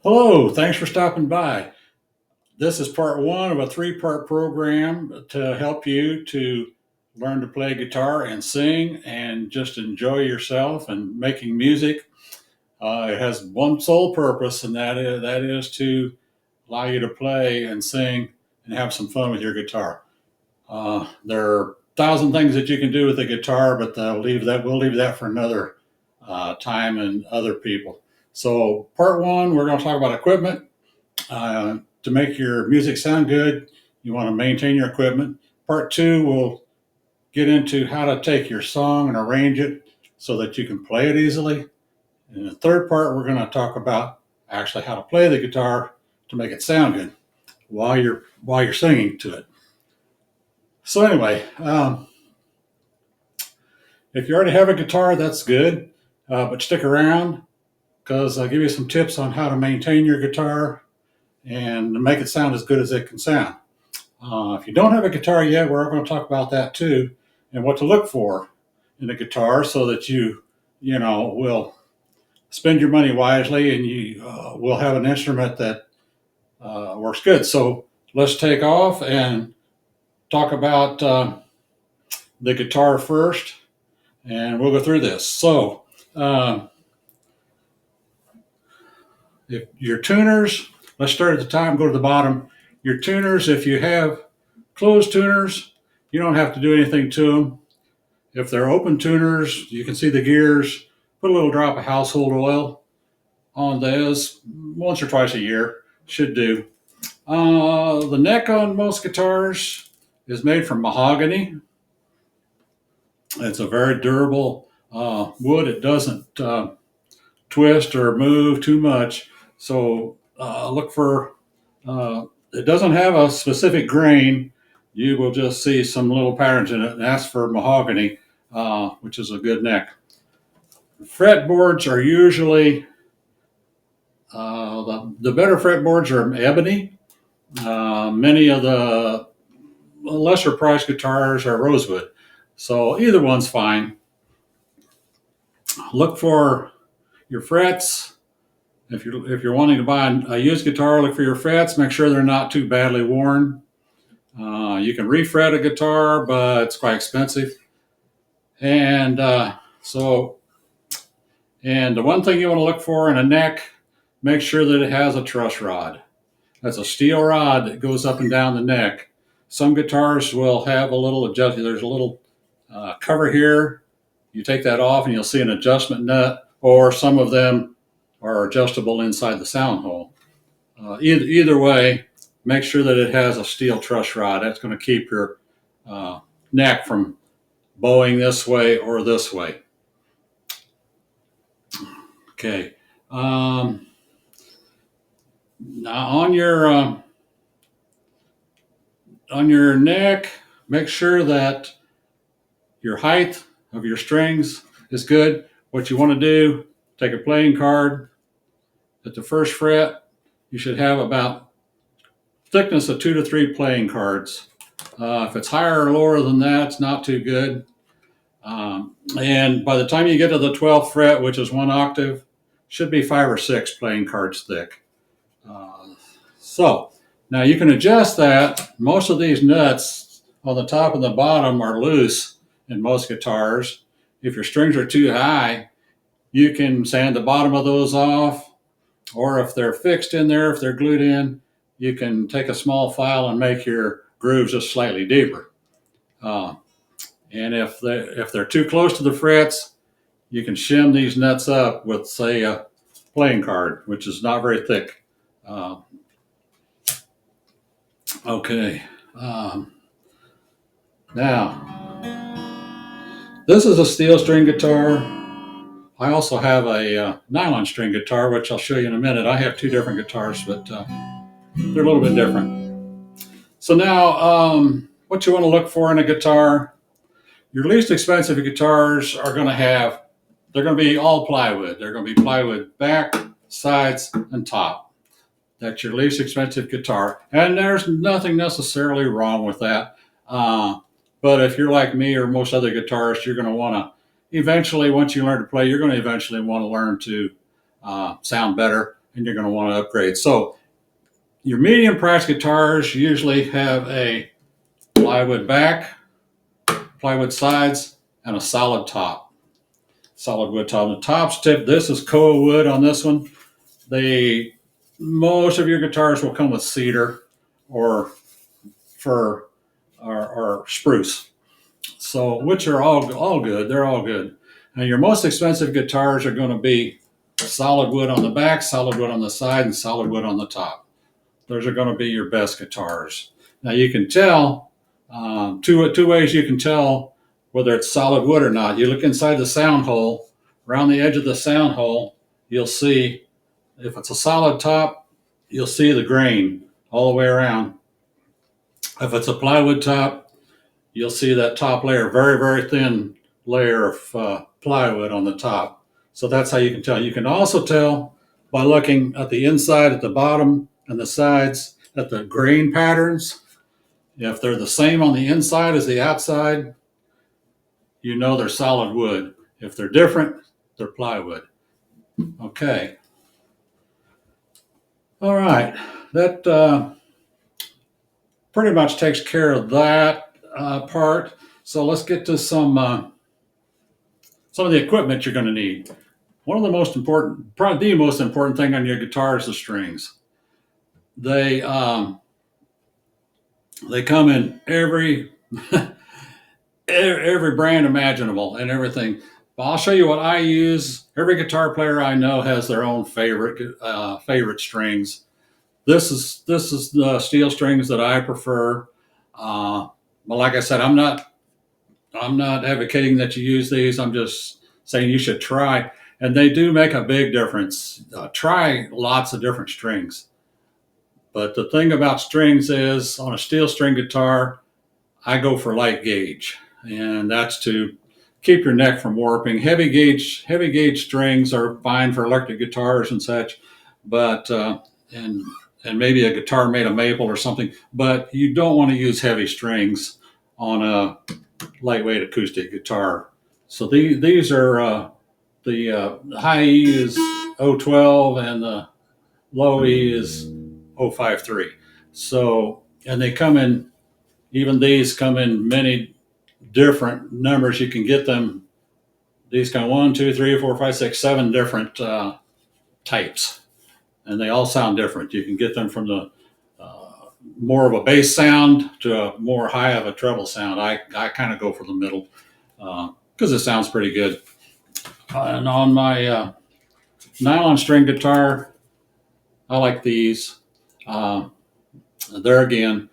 Hello, thanks for stopping by. This is part one of a three-part program to help you to learn to play guitar and sing and just enjoy yourself and making music. It has one sole purpose, and that is to allow you to play and sing and have some fun with your guitar. There are a thousand things that you can do with the guitar, but we'll leave that for another time and other people. So, part one, we're going to talk about equipment. To make your music sound good, you want to maintain your equipment. Part two, we'll get into how to take your song and arrange it so that you can play it easily. In the third part, we're going to talk about actually how to play the guitar to make it sound good while you're singing to it. So anyway, if you already have a guitar, that's good, but stick around because I'll give you some tips on how to maintain your guitar and make it sound as good as it can sound. If you don't have a guitar yet, we're going to talk about that too, and what to look for in a guitar so that will spend your money wisely and you will have an instrument that works good. So let's take off and talk about the guitar first, and we'll go through this. So, if your tuners, let's start at the top and go to the bottom. Your tuners, if you have closed tuners, you don't have to do anything to them. If they're open tuners, you can see the gears. Put a little drop of household oil on those once or twice a year. Should do. The neck on most guitars is made from mahogany. It's a very durable wood. It doesn't twist or move too much. So look for, it doesn't have a specific grain. You will just see some little patterns in it, and that's for mahogany, which is a good neck. Fretboards are usually, the better fretboards are ebony. Many of the lesser priced guitars are rosewood. So either one's fine. Look for your frets. If you're wanting to buy a used guitar, look for your frets. Make sure they're not too badly worn. You can refret a guitar, but it's quite expensive. And so, and the one thing you want to look for in a neck, make sure that it has a truss rod. That's a steel rod that goes up and down the neck. Some guitars will have a little adjustment. There's a little cover here. You take that off and you'll see an adjustment nut, or some of them are adjustable inside the sound hole. Either way, make sure that it has a steel truss rod. That's going to keep your neck from bowing this way or this way. Okay. Now on your neck, make sure that your height of your strings is good. What you want to do, take a playing card at the first fret. You should have about thickness of 2 to 3 playing cards. If it's higher or lower than that, it's not too good. And by the time you get to the 12th fret, which is 1 octave, should be 5 or 6 playing cards thick. So now you can adjust that. Most of these nuts on the top and the bottom are loose in most guitars. If your strings are too high, you can sand the bottom of those off, or if they're fixed in there, if they're glued in, you can take a small file and make your grooves just slightly deeper. And if they're too close to the frets, you can shim these nuts up with, say, a playing card, which is not very thick. Okay. Now, this is a steel string guitar. I also have a nylon string guitar, which I'll show you in a minute. I have 2 different guitars, but they're a little bit different. So now, what you want to look for in a guitar, your least expensive guitars are going to have, they're going to be all plywood. They're going to be plywood back, sides, and top. That's your least expensive guitar. And there's nothing necessarily wrong with that. But if you're like me or most other guitarists, you're going to want to eventually, once you learn to play, you're going to eventually want to learn to sound better. and you're going to want to upgrade. So your medium price guitars usually have a plywood back, plywood sides, and a solid top. Solid wood top. The top's tip. This is koa wood on this one. Most of your guitars will come with cedar or fir or spruce. So which are all good. They're all good. Now your most expensive guitars are going to be solid wood on the back, solid wood on the side, and solid wood on the top. Those are going to be your best guitars. Now you can tell two ways you can tell whether it's solid wood or not. You look inside the sound hole, around the edge of the sound hole, you'll see if it's a solid top, you'll see the grain all the way around. If it's a plywood top, you'll see that top layer, very, very thin layer of plywood on the top. So that's how you can tell. You can also tell by looking at the inside, at the bottom, and the sides, at the grain patterns. If they're the same on the inside as the outside, you know they're solid wood. If they're different, they're plywood. Okay. All right. That pretty much takes care of that part. So let's get to some of the equipment you're going to need. One of the most important, probably the most important thing on your guitar is the strings. They come in every every brand imaginable and everything. But I'll show you what I use. Every guitar player I know has their own favorite strings. This is the steel strings that I prefer. But like I said, I'm not advocating that you use these. I'm just saying you should try, and they do make a big difference. Try lots of different strings. But the thing about strings is, on a steel string guitar, I go for light gauge, and that's to keep your neck from warping. Heavy gauge strings are fine for electric guitars and such, but and maybe a guitar made of maple or something. But you don't want to use heavy strings on a lightweight acoustic guitar. So these are the high E is 012 and the low E is 053. So, and they come in, even these come in many different numbers. You can get them, these come 1, 2, 3, 4, 5, 6, 7 different types, and they all sound different. You can get them from the more of a bass sound to a more high of a treble sound. I kind of go for the middle because it sounds pretty good. And on my nylon string guitar, I like these. There again,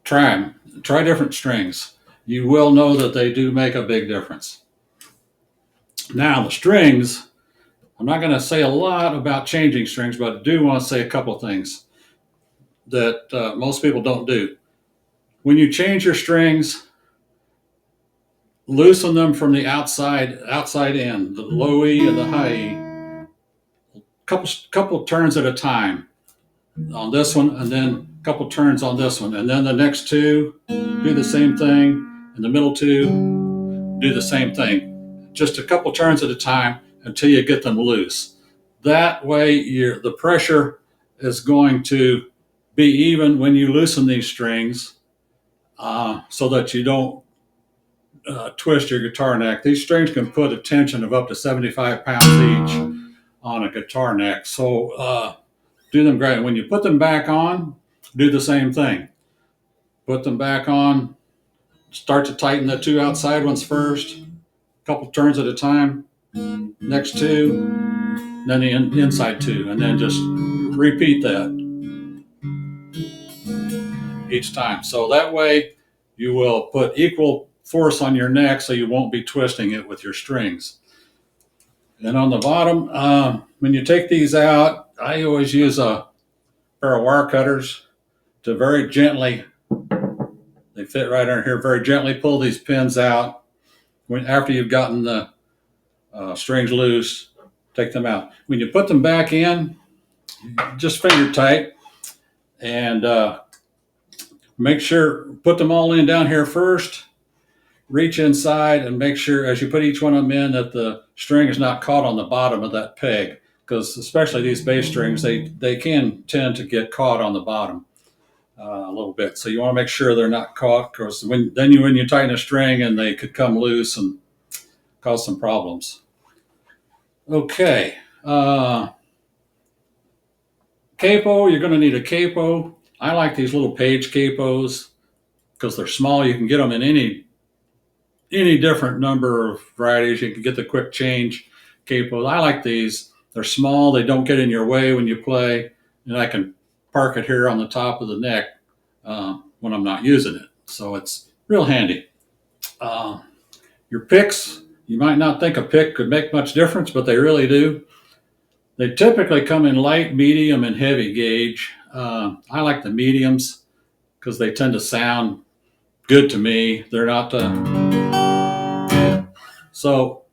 try them. Try different strings. You will know that they do make a big difference. Now, the strings, I'm not going to say a lot about changing strings, but I do want to say a couple of things that most people don't do. When you change your strings, loosen them from the outside in, the low E and the high E, couple turns at a time on this one, and then a couple turns on this one, and then the next two do the same thing, and the middle two do the same thing. Just a couple turns at a time until you get them loose. That way, the pressure is going to be even when you loosen these strings, so that you don't twist your guitar neck. These strings can put a tension of up to 75 pounds each on a guitar neck. So do them great. When you put them back on, do the same thing. Put them back on, start to tighten the two outside ones first, a couple turns at a time, next two, then the inside two, and then just repeat that each time. So that way you will put equal force on your neck, so you won't be twisting it with your strings. And on the bottom, when you take these out, I always use a pair of wire cutters to very gently, they fit right under here, very gently pull these pins out. After you've gotten the strings loose, take them out. When you put them back in, just finger tight, and make sure, put them all in down here first, reach inside and make sure as you put each one of them in that the string is not caught on the bottom of that peg, because especially these bass strings, they can tend to get caught on the bottom a little bit. So you want to make sure they're not caught, because when you tighten a string, and they could come loose and cause some problems. Okay. Capo, you're going to need a capo. I like these little page capos because they're small. You can get them in any different number of varieties. You can get the quick change capos. I like these. They're small. They don't get in your way when you play, and I can park it here on the top of the neck when I'm not using it. So it's real handy. Your picks, you might not think a pick could make much difference, but they really do. They typically come in light, medium, and heavy gauge. I like the mediums because they tend to sound good to me. They're not so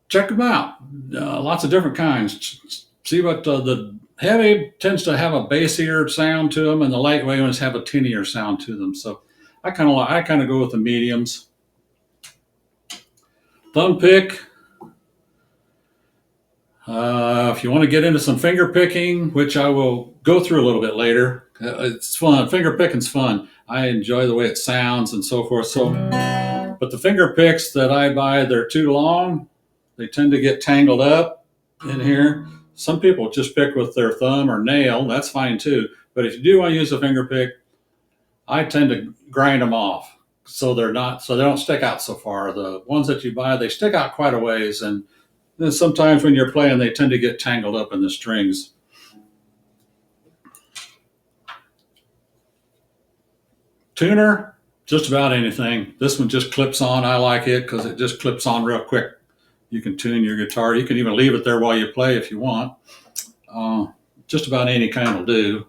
check them out. Lots of different kinds. See what the heavy tends to have a bassier sound to them, and the lightweight ones have a tinnier sound to them. So I kind of go with the mediums. Thumb pick. If you want to get into some finger picking, which I will go through a little bit later, it's fun. Finger picking's fun. I enjoy the way it sounds and so forth. So, but the finger picks that I buy, they're too long. They tend to get tangled up in here. Some people just pick with their thumb or nail. That's fine too. But if you do want to use a finger pick, I tend to grind them off so they don't stick out so far. The ones that you buy, they stick out quite a ways, and then sometimes when you're playing, they tend to get tangled up in the strings. Tuner, just about anything. This one just clips on. I like it because it just clips on real quick. You can tune your guitar. You can even leave it there while you play if you want. Just about any kind will do.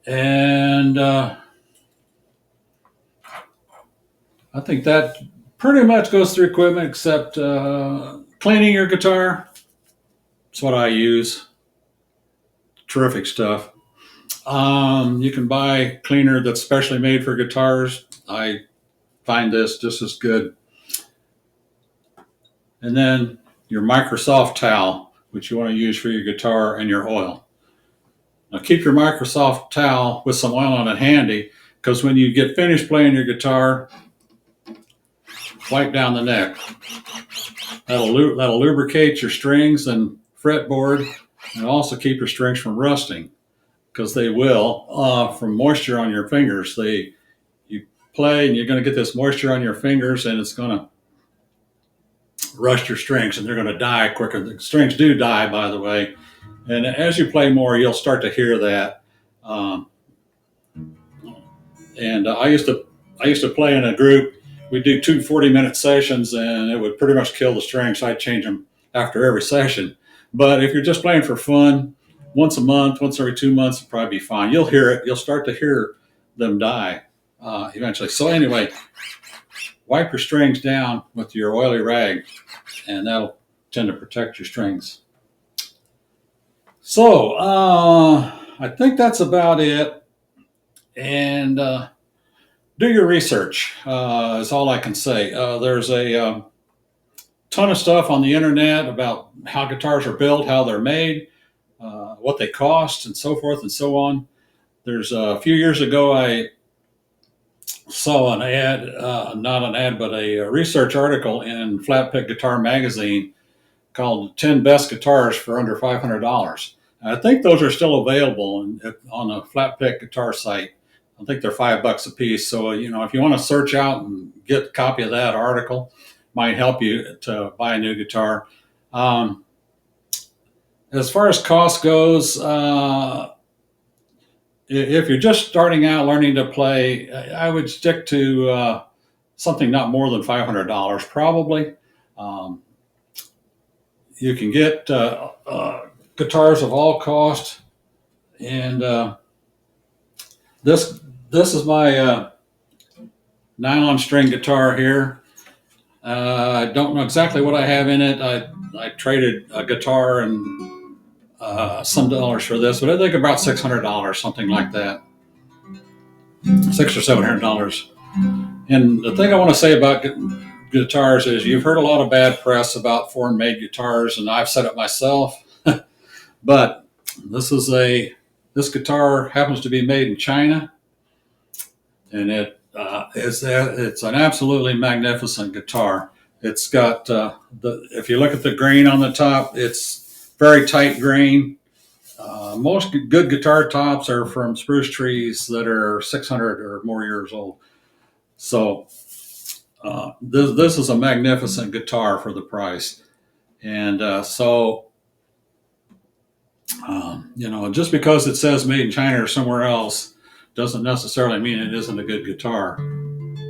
And I think that pretty much goes through equipment, except cleaning your guitar. That's what I use. Terrific stuff. You can buy cleaner that's specially made for guitars. I find this just as good. And then your Microsoft towel, which you want to use for your guitar, and your oil. Now keep your Microsoft towel with some oil on it handy, because when you get finished playing your guitar, wipe down the neck. That'll lubricate your strings and fretboard, and also keep your strings from rusting, because they will from moisture on your fingers. You play and you're going to get this moisture on your fingers, and it's going to rust your strings, and they're going to die quicker. The strings do die, by the way, and as you play more, you'll start to hear that. And I used to play in a group. We'd do 2 40-minute sessions, and it would pretty much kill the strings. So I'd change them after every session. But if you're just playing for fun, once a month, once every 2 months, it'll probably be fine. You'll hear it. You'll start to hear them die eventually. So anyway, wipe your strings down with your oily rag, and that'll tend to protect your strings. So I think that's about it. And do your research is all I can say. There's a ton of stuff on the internet about how guitars are built, how they're made, what they cost, and so forth and so on. There's a few years ago, I saw an ad, not an ad, but a research article in Flat Pick Guitar Magazine called 10 Best Guitars for Under $500. I think those are still available on a Flat Pick guitar site. I think they're $5 a piece. So, if you want to search out and get a copy of that article, might help you to buy a new guitar. As far as cost goes, if you're just starting out learning to play, I would stick to something not more than $500, probably. You can get guitars of all cost, and this is my nylon string guitar here. I don't know exactly what I have in it. I traded a guitar and some dollars for this, but I think about $600, something like that, $600 or $700. And the thing I want to say about guitars is you've heard a lot of bad press about foreign made guitars, and I've said it myself. But this guitar happens to be made in China, and it's an absolutely magnificent guitar. It's got if you look at the grain on the top, it's very tight grain. Most good guitar tops are from spruce trees that are 600 or more years old. So this is a magnificent guitar for the price. And just because it says made in China or somewhere else doesn't necessarily mean it isn't a good guitar.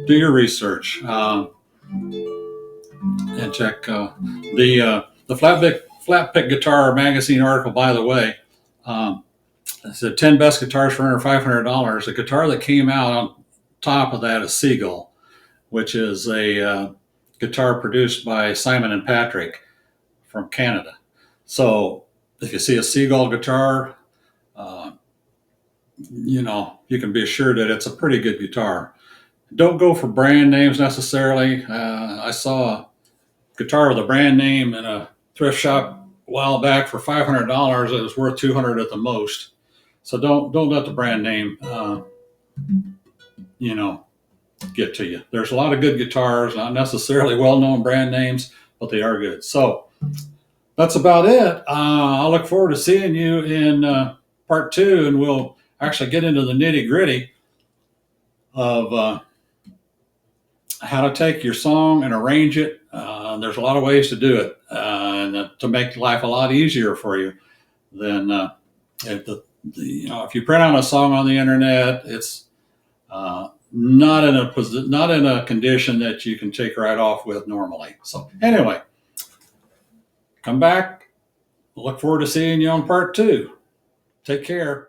Do your research and check the Flat Pick Guitar magazine article. By the way, it said 10 best guitars for under $500. The guitar that came out on top of that is Seagull, which is a guitar produced by Simon and Patrick from Canada. So if you see a Seagull guitar, you can be assured that it's a pretty good guitar. Don't go for brand names necessarily. I saw a guitar with a brand name in a thrift shop a while back for $500. It was worth $200 at the most. So don't let the brand name, get to you. There's a lot of good guitars, not necessarily well-known brand names, but they are good. So that's about it. I'll look forward to seeing you in part 2, and we'll actually get into the nitty-gritty of how to take your song and arrange it. There's a lot of ways to do it, and to make life a lot easier for you than if you print out a song on the internet. It's not in a condition that you can take right off with normally. So anyway, come back. Look forward to seeing you on part 2. Take care.